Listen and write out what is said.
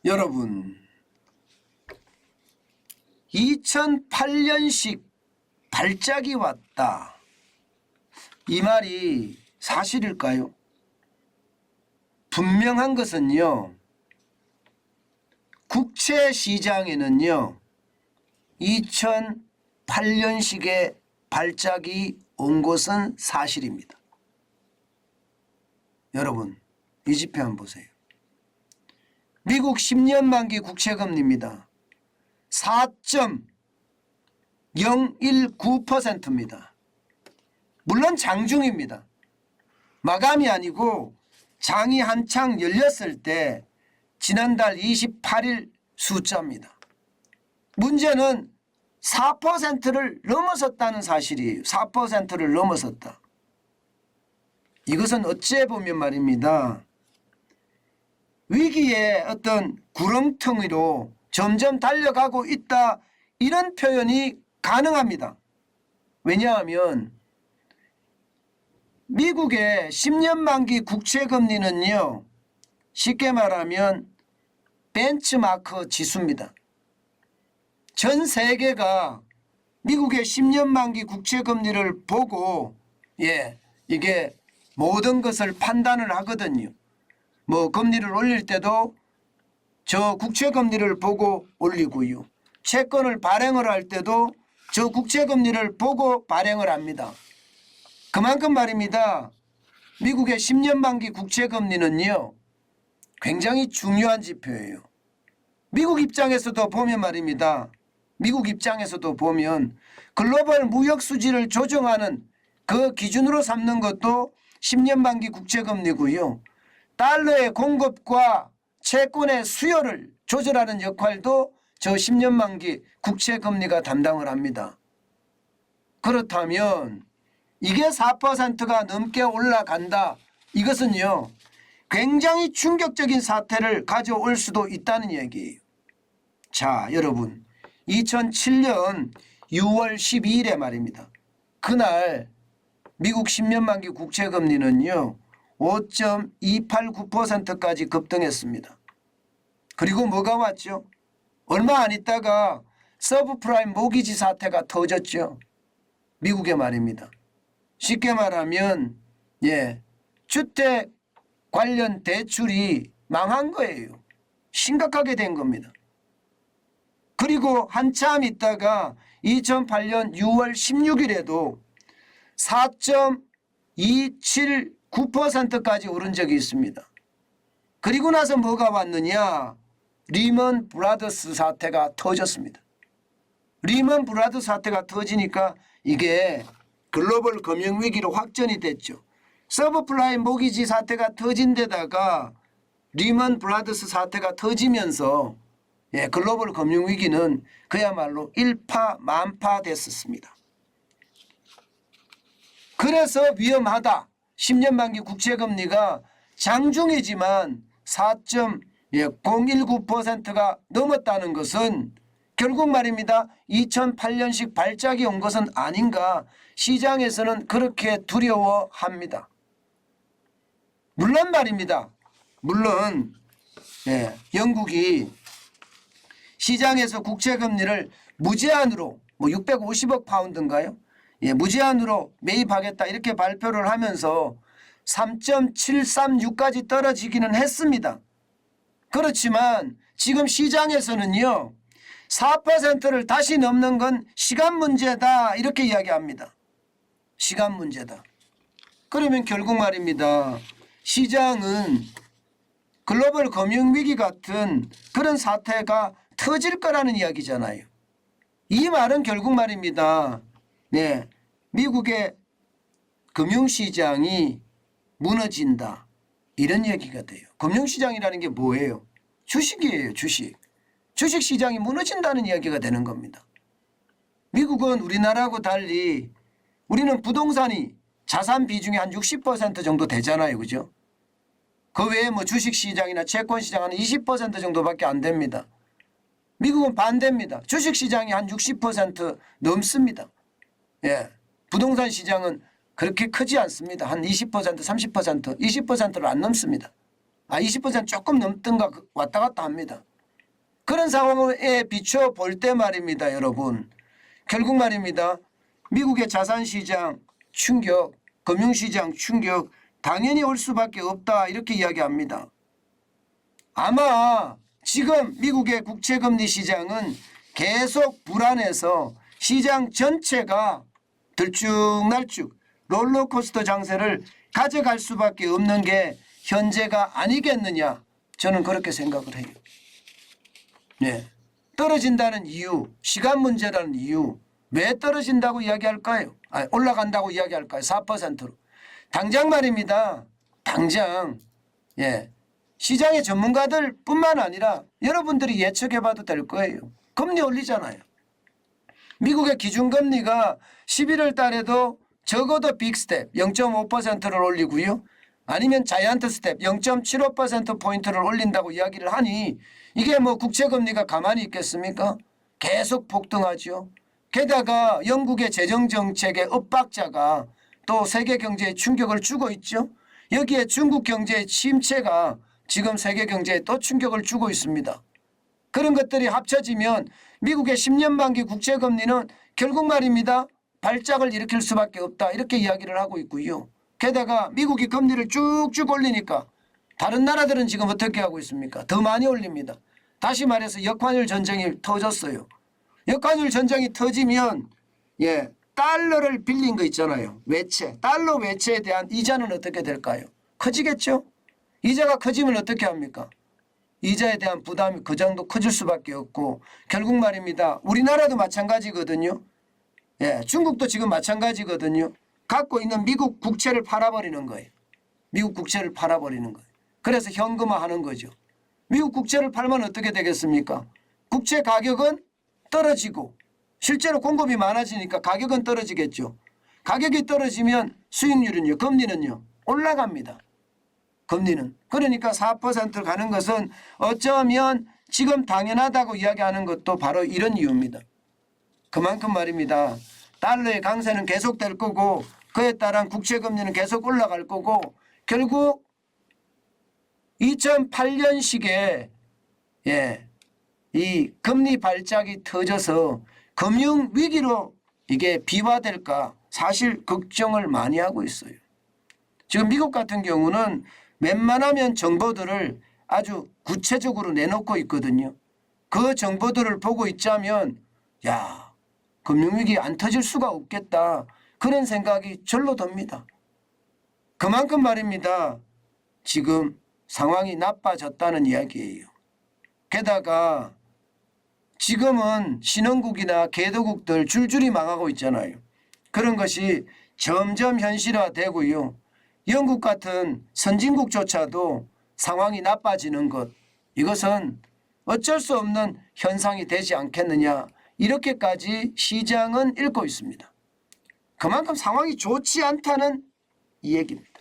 여러분, 2008년식 발작이 왔다. 이 말이 사실일까요? 분명한 것은요, 국채시장에는요 2008년식의 발작이 온 것은 사실입니다. 여러분, 이 지표 한번 보세요. 미국 10년 만기 국채금리입니다. 4.019%입니다. 물론 장중입니다. 마감이 아니고 장이 한창 열렸을 때 지난달 28일 숫자입니다. 문제는 4%를 넘어섰다는 사실이에요. 4%를 넘어섰다. 이것은 어찌 보면 말입니다, 위기의 어떤 구렁텅이로 점점 달려가고 있다, 이런 표현이 가능합니다. 왜냐하면 미국의 10년 만기 국채금리는요, 쉽게 말하면 벤치마크 지수입니다. 전 세계가 미국의 10년 만기 국채금리를 보고 이게 모든 것을 판단을 하거든요. 뭐 금리를 올릴 때도 저 국채금리를 보고 올리고요. 채권을 발행을 할 때도 저 국채금리를 보고 발행을 합니다. 그만큼 말입니다, 미국의 10년 만기 국채금리는요 굉장히 중요한 지표예요. 미국 입장에서도 보면 말입니다, 미국 입장에서도 보면 글로벌 무역 수지를 조정하는 그 기준으로 삼는 것도 10년 만기 국채금리고요. 달러의 공급과 채권의 수요를 조절하는 역할도 저 10년 만기 국채금리가 담당을 합니다. 그렇다면 이게 4%가 넘게 올라간다, 이것은요 굉장히 충격적인 사태를 가져올 수도 있다는 얘기예요. 자, 여러분, 2007년 6월 12일에 말입니다, 그날 미국 10년 만기 국채금리는요 5.289%까지 급등했습니다. 그리고 뭐가 왔죠? 얼마 안 있다가 서브프라임 모기지 사태가 터졌죠. 미국에 말입니다. 쉽게 말하면 주택 관련 대출이 망한 거예요. 심각하게 된 겁니다. 그리고 한참 있다가 2008년 6월 16일에도 4.279%까지 오른 적이 있습니다. 그리고 나서 뭐가 왔느냐? 리먼 브라더스 사태가 터졌습니다. 리먼 브라더스 사태가 터지니까 이게 글로벌 금융위기로 확전이 됐죠. 서브프라임 모기지 사태가 터진 데다가 리먼 브라더스 사태가 터지면서 글로벌 금융위기는 그야말로 일파만파 됐었습니다. 그래서 위험하다. 10년 만기 국채금리가 장중이지만 4.019%가 넘었다는 것은 결국 말입니다, 2008년식 발작이 온 것은 아닌가, 시장에서는 그렇게 두려워합니다. 물론 말입니다, 물론 영국이 시장에서 국채금리를 무제한으로 650억 파운드인가요? 무제한으로 매입하겠다 이렇게 발표를 하면서 3.736까지 떨어지기는 했습니다. 그렇지만 지금 시장에서는요 4%를 다시 넘는 건 시간 문제다, 이렇게 이야기합니다. 시간 문제다. 그러면 결국 말입니다, 시장은 글로벌 금융위기 같은 그런 사태가 터질 거라는 이야기잖아요. 이 말은 결국 말입니다, 미국의 금융시장이 무너진다, 이런 얘기가 돼요. 금융시장이라는 게 뭐예요? 주식이에요. 주식. 주식시장이 무너진다는 이야기가 되는 겁니다. 미국은 우리나라하고 달리 우리는 부동산이 자산 비중이 한 60% 정도 되잖아요. 그죠? 그 외에 주식시장이나 채권시장 한 20% 정도밖에 안 됩니다. 미국은 반대입니다. 주식시장이 한 60% 넘습니다. 부동산 시장은 그렇게 크지 않습니다. 한 20%, 30%, 20%를 안 넘습니다. 20% 조금 넘든가 왔다 갔다 합니다. 그런 상황에 비춰 볼 때 말입니다. 여러분. 결국 말입니다. 미국의 자산시장 충격, 금융시장 충격 당연히 올 수밖에 없다 이렇게 이야기합니다. 아마 지금 미국의 국채금리 시장은 계속 불안해서 시장 전체가 들쭉날쭉 롤러코스터 장세를 가져갈 수밖에 없는 게 현재가 아니겠느냐 저는 그렇게 생각을 해요. 네. 떨어진다는 이유, 시간 문제라는 이유 왜 떨어진다고 이야기할까요? 올라간다고 이야기할까요? 4%로. 당장 말입니다. 당장 시장의 전문가들 뿐만 아니라 여러분들이 예측해봐도 될 거예요. 금리 올리잖아요. 미국의 기준금리가 11월 달에도 적어도 빅스텝 0.5%를 올리고요. 아니면 자이언트 스텝 0.75%포인트를 올린다고 이야기를 하니 이게 뭐 국채금리가 가만히 있겠습니까? 계속 폭등하죠. 게다가 영국의 재정정책의 엇박자가 또 세계 경제에 충격을 주고 있죠. 여기에 중국 경제의 침체가 지금 세계 경제에 또 충격을 주고 있습니다. 그런 것들이 합쳐지면 미국의 10년 만기 국채금리는 결국 말입니다. 발작을 일으킬 수밖에 없다 이렇게 이야기를 하고 있고요. 게다가 미국이 금리를 쭉쭉 올리니까 다른 나라들은 지금 어떻게 하고 있습니까? 더 많이 올립니다. 다시 말해서 역환율 전쟁이 터졌어요. 역환율 전쟁이 터지면 달러를 빌린 거 있잖아요. 외채. 달러 외채에 대한 이자는 어떻게 될까요? 커지겠죠? 이자가 커지면 어떻게 합니까? 이자에 대한 부담이 그 정도 커질 수밖에 없고 결국 말입니다. 우리나라도 마찬가지거든요. 중국도 지금 마찬가지거든요. 갖고 있는 미국 국채를 팔아버리는 거예요. 미국 국채를 팔아버리는 거예요. 그래서 현금화하는 거죠. 미국 국채를 팔면 어떻게 되겠습니까? 국채 가격은 떨어지고 실제로 공급이 많아지니까 가격은 떨어지겠죠. 가격이 떨어지면 수익률은요, 금리는요 올라갑니다. 금리는. 그러니까 4% 가는 것은 어쩌면 지금 당연하다고 이야기하는 것도 바로 이런 이유입니다. 그만큼 말입니다. 달러의 강세는 계속될 거고 그에 따른 국채금리는 계속 올라갈 거고 결국 2008년식의 이 금리 발작이 터져서 금융위기로 이게 비화될까 사실 걱정을 많이 하고 있어요. 지금 미국 같은 경우는 웬만하면 정보들을 아주 구체적으로 내놓고 있거든요. 그 정보들을 보고 있자면 금융위기 안 터질 수가 없겠다. 그런 생각이 절로 듭니다. 그만큼 말입니다. 지금 상황이 나빠졌다는 이야기예요. 게다가 지금은 신흥국이나 개도국들 줄줄이 망하고 있잖아요. 그런 것이 점점 현실화되고요. 영국 같은 선진국조차도 상황이 나빠지는 것, 이것은 어쩔 수 없는 현상이 되지 않겠느냐, 이렇게까지 시장은 읽고 있습니다. 그만큼 상황이 좋지 않다는 이 얘기입니다.